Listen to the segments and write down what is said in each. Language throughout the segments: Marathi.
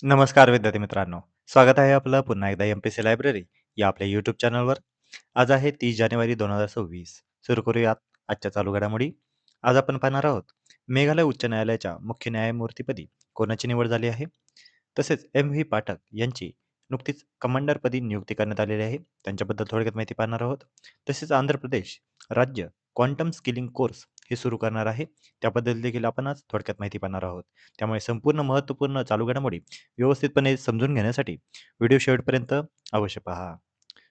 नमस्कार विद्यार्थी मित्रांनो. स्वागत आहे आपलं पुन्हा एकदा एम-पी-सी लायब्ररी या आपल्या यूट्यूब चॅनलवर. आज आहे 30 जानेवारी 2026. सुरू करूयात आजच्या चालू घडामोडी. आज आपण पाहणार आहोत मेघालय उच्च न्यायालयाच्या मुख्य न्यायमूर्तीपदी कोणाची निवड झाली आहे. तसेच एम-व्ही पाठक यांची नुकतीच कमांडरपदी नियुक्ती करण्यात आलेली आहे. त्यांच्याबद्दल थोडक्यात माहिती पाहणार आहोत. तसेच आंध्र प्रदेश राज्य क्वांटम स्किलिंग कोर्स हे सुरू करणार आहे. त्याबद्दल देखील आपण आज थोडक्यात माहिती पाहणार आहोत. त्यामुळे संपूर्ण महत्त्वपूर्ण चालू घडामोडी व्यवस्थितपणे समजून घेण्यासाठी व्हिडिओ शेवटपर्यंत अवश्य पहा.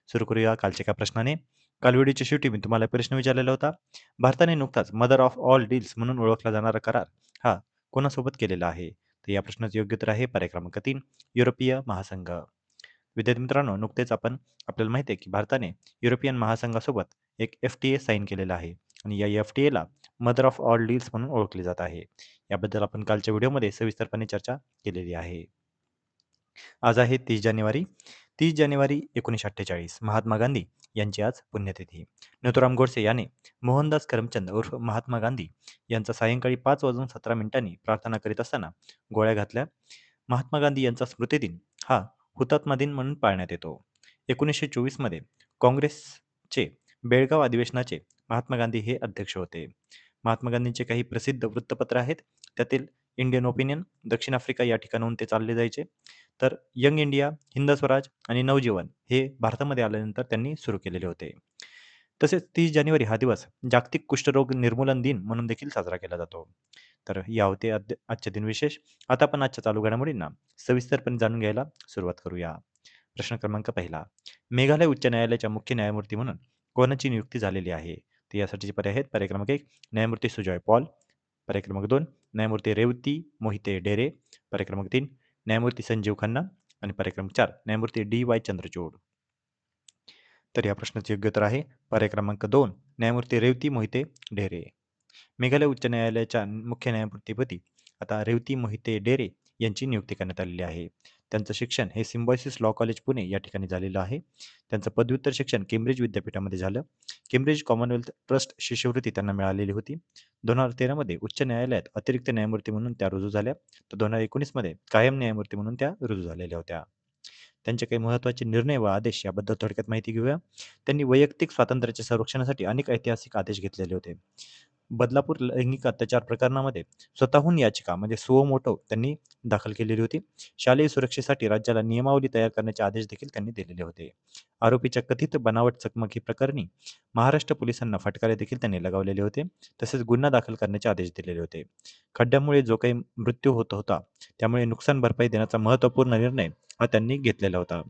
सुरू करूया कालच्या एका प्रश्नाने. काल व्हिडिओच्या शेवटी मी तुम्हाला प्रश्न विचारलेला होता. भारताने नुकताच मदर ऑफ ऑल डील्स म्हणून ओळखला जाणारा करार हा कोणासोबत केलेला आहे? तर या प्रश्नाचं योग्य उत्तर आहे पर्याय क्रमांक 3 युरोपीय महासंघ. विद्यार्थी मित्रांनो, नुकतेच आपल्याला माहिती आहे की भारताने युरोपियन महासंघासोबत एक एफ-टी-ए साइन केलेला आहे आणि या एफ-टी-एला मदर ऑफ ऑल डील्स म्हणून ओळखले जात आहे. याबद्दल आपण कालच्या व्हिडिओमध्ये सविस्तरपणे चर्चा केलेली आहे. आज आहे 30 जानेवारी. 30 जानेवारी 1948 महात्मा गांधी यांची आज पुण्यतिथी. नथुराम गोडसे याने मोहनदास करमचंद उर्फ महात्मा गांधी यांचा सायंकाळी 5:17 प्रार्थना करीत असताना गोळ्या घातल्या. महात्मा गांधी यांचा स्मृतिदिन हा हुतात्मा दिन म्हणून पाळण्यात येतो. 1924 मध्ये काँग्रेसचे बेळगाव अधिवेशनाचे महात्मा गांधी हे अध्यक्ष होते. महात्मा गांधींचे काही प्रसिद्ध वृत्तपत्र आहेत. त्यातील इंडियन ओपिनियन, दक्षिण आफ्रिका या ठिकाणाहून ते चालले जायचे. तर यंग इंडिया, हिंद स्वराज आणि नवजीवन हे भारतामध्ये आल्यानंतर त्यांनी सुरू केलेले होते. तसेच 30 जानेवारी हा दिवस जागतिक कुष्ठरोग निर्मूलन दिन म्हणून देखील साजरा केला जातो. तर या होते आजचे दिन विशेष. आता आपण आजच्या चालू घडामोडींना सविस्तरपणे जाणून घ्यायला सुरुवात करूया. प्रश्न क्रमांक पहिला. मेघालय उच्च न्यायालयाच्या मुख्य न्यायमूर्ती म्हणून कोणाची नियुक्ती झालेली आहे? तर यासाठीचे पर्याय आहेत. पर्याय क्रमांक 1 न्यायमूर्ती सुजॉय पॉल. पर्याय क्रमांक 2 न्यायमूर्ती रेवती मोहिते डेरे. पर्याय क्रमांक 3 न्यायमूर्ती संजीव खन्ना आणि पर्याय क्रमांक 4 न्यायमूर्ती डी-वाय चंद्रचूड. तर या प्रश्नाचे योग्य उत्तर आहे पर्याय क्रमांक 2 न्यायमूर्ती रेवती मोहिते ढेरे. मेघालय उच्च न्यायालयाच्या मुख्य न्यायमूर्तीपदी आता रेवती मोहिते डेरे यांची नियुक्ती करण्यात आलेली आहे. त्यांचं शिक्षण हे सिम्बायोसिस लॉ कॉलेज पुणे या ठिकाणी झालेलं आहे. त्यांचं पदव्युत्तर शिक्षण केम्ब्रिज विद्यापीठामध्ये झालं. केम्ब्रिज कॉमनवेल्थ ट्रस्ट शिष्यवृत्ती त्यांना मिळालेली होती. 2013 मध्ये उच्च न्यायालयात अतिरिक्त न्यायमूर्ती म्हणून त्या रुजू झाल्या. तर 2019 मध्ये कायम न्यायमूर्ती म्हणून त्या रुजू झालेल्या होत्या. त्यांचे काही महत्त्वाचे निर्णय व आदेश याबद्दल थोडक्यात माहिती घेऊया. त्यांनी वैयक्तिक स्वातंत्र्याच्या संरक्षणासाठी अनेक ऐतिहासिक आदेश घेतलेले होते. बदलापूर लैंगिक अत्याचार प्रकरणामध्ये स्वतःहून याचिका म्हणजे सुओ मोटो त्यांनी दाखल केलेली होती. शालेय सुरक्षेसाठी राज्याला नियमावली तयार करण्याचे आदेश देखील त्यांनी दिलेले होते. आरोपीच्या कथित बनावट चकमकी प्रकरणी महाराष्ट्र पोलिसांना फटकारे देखील त्यांनी लगावलेले होते. तसेच गुन्हा दाखल करण्याचे आदेश दिलेले होते. खड्ड्यामुळे जो काही मृत्यू होत होता त्यामुळे नुकसान भरपाई देण्याचा महत्त्वपूर्ण निर्णय हा त्यांनी घेतलेला होता.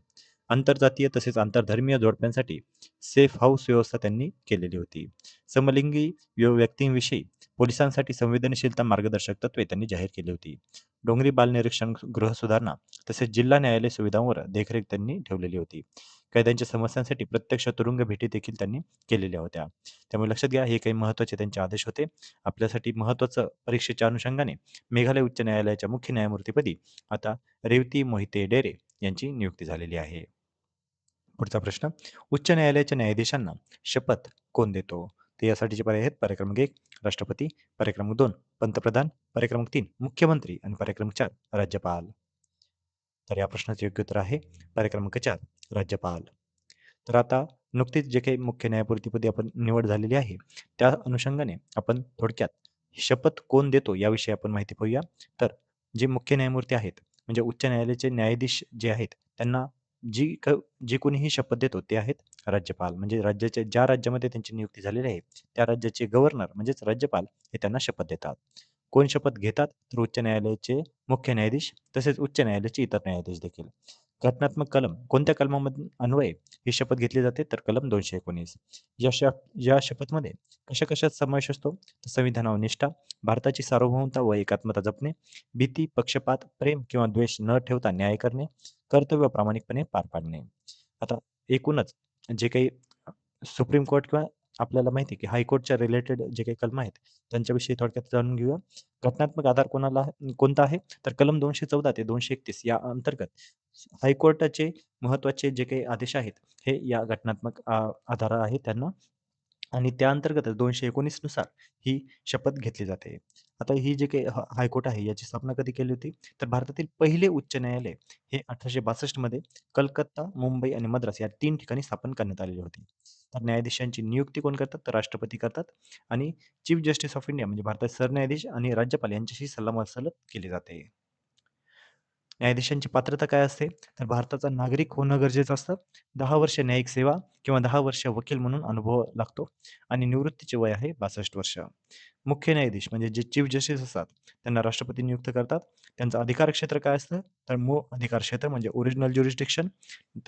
आंतरजातीय तसेच आंतरधर्मीय जोडप्यांसाठी सेफ हाऊस व्यवस्था त्यांनी केलेली होती. समलिंगी व्यक्तींविषयी पोलिसांसाठी संवेदनशीलता मार्गदर्शक तत्त्वे त्यांनी जाहीर केली होती. डोंगरी बाल निरीक्षण गृह सुधारणा तसेच जिल्हा न्यायालय सुविधांवर देखरेख त्यांनी ठेवलेली होती. कैद्यांच्या समस्यांसाठी प्रत्यक्ष तुरुंग भेटी देखील त्यांनी केलेल्या होत्या. त्यामुळे लक्षात घ्या, हे काही महत्त्वाचे त्यांचे आदेश होते. आपल्यासाठी महत्त्वाचं परीक्षेच्या अनुषंगाने मेघालय उच्च न्यायालयाच्या मुख्य न्यायमूर्तीपदी आता रेवती मोहिते डेरे यांची नियुक्ती झालेली आहे. पुढचा प्रश्न. उच्च न्यायालयाच्या न्यायाधीशांना शपथ कोण देतो? तर यासाठीचे पर्याय आहेत. पर्याय क्रमांक 1 राष्ट्रपती, पर्याय क्रमांक 2 पंतप्रधान, पर्याय क्रमांक 3 मुख्यमंत्री आणि पर्याय क्रमांक 4 राज्यपाल. तर या प्रश्नाचे योग्य उत्तर आहे पर्याय क्रमांक 4 राज्यपाल. तर आता नुकतीच जे काही मुख्य न्यायमूर्तीपदी आपण निवड झालेली आहे, त्या अनुषंगाने आपण थोडक्यात शपथ कोण देतो याविषयी आपण माहिती पाहूया. तर जे मुख्य न्यायमूर्ती आहेत, म्हणजे उच्च न्यायालयाचे न्यायाधीश जे आहेत, त्यांना जी क जे कोणीही शपथ देतो ते आहेत राज्यपाल. म्हणजे राज्याच्या ज्या राज्यामध्ये त्यांची नियुक्ती झालेली आहे, त्या राज्याचे गव्हर्नर म्हणजेच राज्यपाल हे त्यांना शपथ देतात. कोण शपथ घेतात? तर उच्च न्यायालयाचे मुख्य न्यायाधीश तसेच उच्च न्यायालयाचे इतर न्यायाधीश देखील. घटनात्मक कलम कोणत्या कलमामधून अन्वये ही शपथ घेतली जाते? तर कलम 219. या शपथमध्ये कशा-कशाचा समावेश असतो? तर संविधानावर निष्ठा, भारताची सार्वभौमता व एकात्मता जपणे, भीती, पक्षपात, प्रेम किंवा द्वेष न ठेवता न्याय करणे, कर्तव्य प्रामाणिकपणे पार पाडणे. आता एकूणच जे काही सुप्रीम कोर्ट किंवा आपल्याला माहिती आहे की हायकोर्टच्या रिलेटेड जे काही कलम आहेत, त्यांच्याविषयी थोडक्यात जाणून घेऊया. घटनात्मक आधार कोणता आहे? तर कलम 214 ते 231 या अंतर्गत हायकोर्टाचे महत्त्वाचे जे काही आदेश आहेत, हे या घटनात्मक आधार आहे त्यांना आणि त्या अंतर्गतच 219 नुसार ही शपथ घेतली जाते. आता ही जी काही हायकोर्ट आहे याची स्थापना कधी केली होती? तर भारतातील पहिले उच्च न्यायालय हे 1862 मध्ये कलकत्ता, मुंबई आणि मद्रास या 3 ठिकाणी स्थापन करण्यात आलेले होते. तर न्यायाधीशांची नियुक्ती कोण करतात? तर राष्ट्रपती करतात आणि चीफ जस्टिस ऑफ इंडिया म्हणजे भारताचे सरन्यायाधीश आणि राज्यपाल यांच्याशी सल्लामसलत केली जाते. न्यायाधीशांची पात्रता काय असते? तर भारताचा नागरिक होणं गरजेचं असतं. 10 वर्ष न्यायिक सेवा किंवा 10 वर्ष वकील म्हणून अनुभव लागतो आणि निवृत्तीचे वय आहे 62 वर्ष. मुख्य न्यायाधीश म्हणजे जे चीफ जस्टिस असतात, त्यांना राष्ट्रपती नियुक्त करतात. त्यांचं अधिकार क्षेत्र काय असतं? तर मूळ अधिकार क्षेत्र म्हणजे ओरिजिनल ज्युरिस्डिक्शन,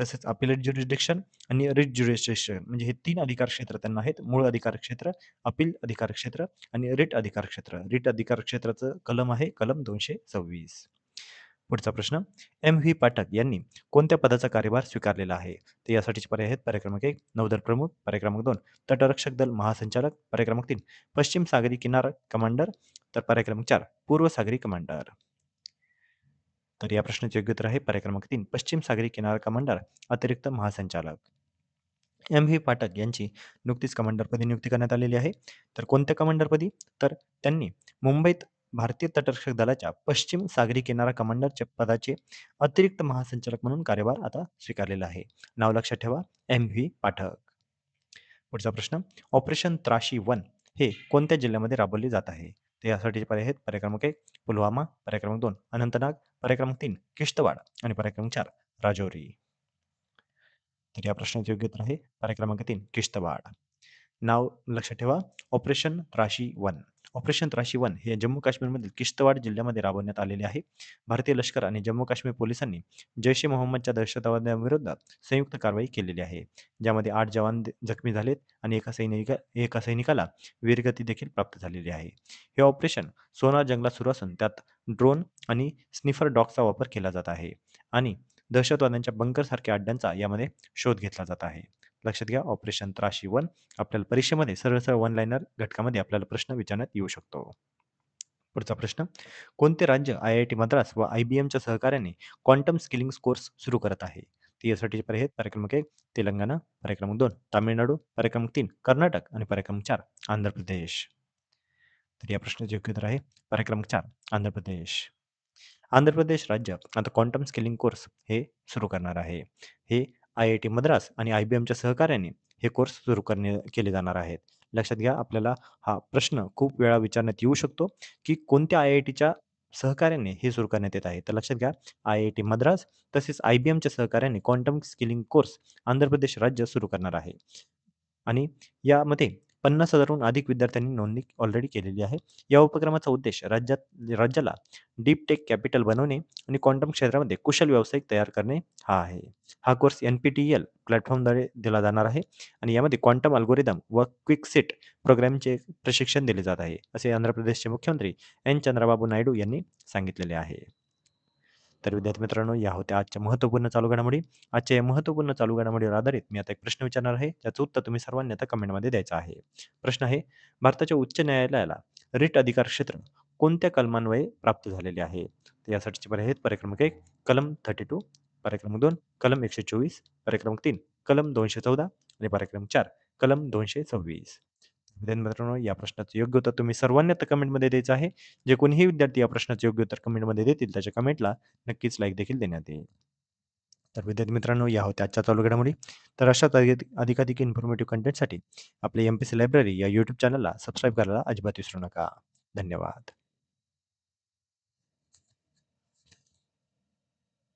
तसेच अपिलेट ज्युरिस्डिक्शन आणि रिट ज्युरिस्डिक्शन म्हणजे हे 3 अधिकार क्षेत्र त्यांना आहेत. मूळ अधिकार क्षेत्र, अपील अधिकार क्षेत्र आणि रिट अधिकार क्षेत्र. रिट अधिकार क्षेत्राचं कलम आहे कलम 226. पुढचा प्रश्न. एम. व्ही. पाठक यांनी कोणत्या पदाचा कार्यभार स्वीकारलेला आहे? तर यासाठीचे पर्याय आहेत. पर्याय क्रमांक 1 नौदल प्रमुख, पर्याय क्रमांक 2 तटरक्षक दल महासंचालक, पर्याय क्रमांक 3 पश्चिम सागरी किनारा कमांडर, तर पर्याय क्रमांक 4 पूर्व सागरी कमांडर. तर या प्रश्नाचे योग्य उत्तर आहे पर्याय क्रमांक 3 पश्चिम सागरी किनारा कमांडर, अतिरिक्त महासंचालक. एम. व्ही. पाठक यांची नुकतीच कमांडरपदी नियुक्ती करण्यात आलेली आहे. तर कोणत्या कमांडरपदी? तर त्यांनी मुंबईत भारतीय तटरक्षक दलाच्या पश्चिम सागरी किनारा कमांडरच्या पदाचे अतिरिक्त महासंचालक म्हणून कार्यभार आता स्वीकारलेला आहे. नाव लक्षात ठेवा, एम. व्ही. पाठक. पुढचा प्रश्न. ऑपरेशन त्राशी 1 हे कोणत्या जिल्ह्यामध्ये राबवले जात आहे? तर यासाठीचे पर्याय आहेत. पर्याय क्रमांक 1 पुलवामा, पर्याय क्रमांक 2 अनंतनाग, पर्याय क्रमांक 3 किश्तवाड आणि पर्याय क्रमांक 4 राजौरी. तर या प्रश्नाचे योग्य उत्तर आहे पर्याय क्रमांक 3 किश्तवाड. नाव लक्षात ठेवा, ऑपरेशन त्राशी 1. ऑपरेशन त्राशी 1 हे जम्मू काश्मीरमधील किश्तवाड जिल्ह्यामध्ये राबवण्यात आलेले आहे. भारतीय लष्कर आणि जम्मू काश्मीर पोलिसांनी जैश ए मोहम्मदच्या दहशतवाद्यांविरोधात संयुक्त कारवाई केलेली आहे. ज्यामध्ये 8 जवान जखमी झालेत आणि एका सैनिकाला वीरगती देखील प्राप्त झालेली आहे. हे ऑपरेशन सोनार जंगलात सुरू असून त्यात ड्रोन आणि स्निफर डॉगचा वापर केला जात आहे आणि दहशतवाद्यांच्या बंकरसारख्या अड्ड्यांचा यामध्ये शोध घेतला जात आहे. लक्षात घ्या, ऑपरेशन त्राशी 1 आपल्याला परीक्षेमध्ये सरळ-सरळ वन लाइनर घटकामध्ये आपल्याला प्रश्न विचारण्यात येऊ शकतो. पुढचा प्रश्न. कोणते राज्य आय-आय-टी मद्रास व आय-बी-एमच्या सहकार्याने क्वांटम स्किलिंग कोर्स सुरू करत आहे? तर यासाठीचे पर्याय आहेत. पर्याय क्रमांक 1 तेलंगणा, पर्याय क्रमांक 2 तामिळनाडू, पर्याय क्रमांक 3 कर्नाटक आणि पर्याय क्रमांक 4 आंध्र प्रदेश. तर या प्रश्नाचे योग्य उत्तर आहे पर्याय क्रमांक 4 आंध्र प्रदेश. आंध्र प्रदेश राज्य आता क्वांटम स्किलिंग कोर्स हे सुरू करणार आहे. हे आय-आय-टी मद्रास आणि आय-बी-एमच्या सहकार्याने हे कोर्स सुरू केले जाणार आहेत. लक्षात घ्या, आपल्याला हा प्रश्न खूप वेळा विचारण्यात येऊ शकतो, की कोणत्या आय-आय-टीच्या सहकार्याने हे सुरू करण्यात येत आहे. तर लक्षात घ्या, आय-आय-टी मद्रास तसेच आय-बी-एमच्या सहकार्याने quantum skilling course Andhra Pradesh राज्य सुरू करणार आहे. आणि यामध्ये 50,000हून अधिक विद्यार्थ्यांनी नोंदणी ऑलरेडी केलेली आहे. या उपक्रमाचा उद्देश राज्याला डीप टेक कॅपिटल बनवणे आणि क्वांटम क्षेत्रामध्ये कुशल व्यावसायिक तयार करणे हा आहे. हा कोर्स एन-पी-टी-ई-एल प्लॅटफॉर्मद्वारे दिला जाणार आहे आणि यामध्ये क्वांटम अल्गोरिदम व क्विकसेट प्रोग्रामचे प्रशिक्षण दिले जात आहे, असे आंध्र प्रदेशचे मुख्यमंत्री एन. चंद्राबाबू नायडू यांनी सांगितलेले आहे. तर विद्यार्थी मित्रांनो, या होत्या आजच्या महत्त्वपूर्ण चालू घडामोडी. आजच्या या महत्त्वपूर्ण चालू घडामोडीवर आधारित मी आता एक प्रश्न विचारणार आहे. त्याचं उत्तर तुम्ही सर्वांनी आता कमेंटमध्ये द्यायचं आहे. प्रश्न आहे, भारताच्या उच्च न्यायालयाला रिट अधिकार क्षेत्र कोणत्या कलमान्वये प्राप्त झालेले आहे? तर यासाठीचे पर्याय आहेत. पर्याय क्रमांक 1 कलम 32, पर्याय क्रमांक 2 कलम 124, पर्याय क्रमांक 3 कलम 214 आणि पर्याय क्रमांक 4 कलम 226. विद्यार्थी मित्रांनो, या प्रश्नाचं योग्य उत्तर तुम्ही सर्वांनी आता कमेंटमध्ये द्यायचं आहे. जे कोणीही विद्यार्थी या प्रश्नाचं योग्य उत्तर कमेंटमध्ये देतील, त्याच्या कमेंटला नक्कीच लाईक देखील देण्यात येईल. तर विद्यार्थी मित्रांनो, या होत्या आजच्या चालू घडामोडी. तर अशाच अधिकाधिक इन्फॉर्मेटिव्ह कंटेंटसाठी आपल्या एम-पी-सी लायब्ररी या यूट्यूब चॅनलला सबस्क्राईब करायला अजिबात विसरू नका. धन्यवाद.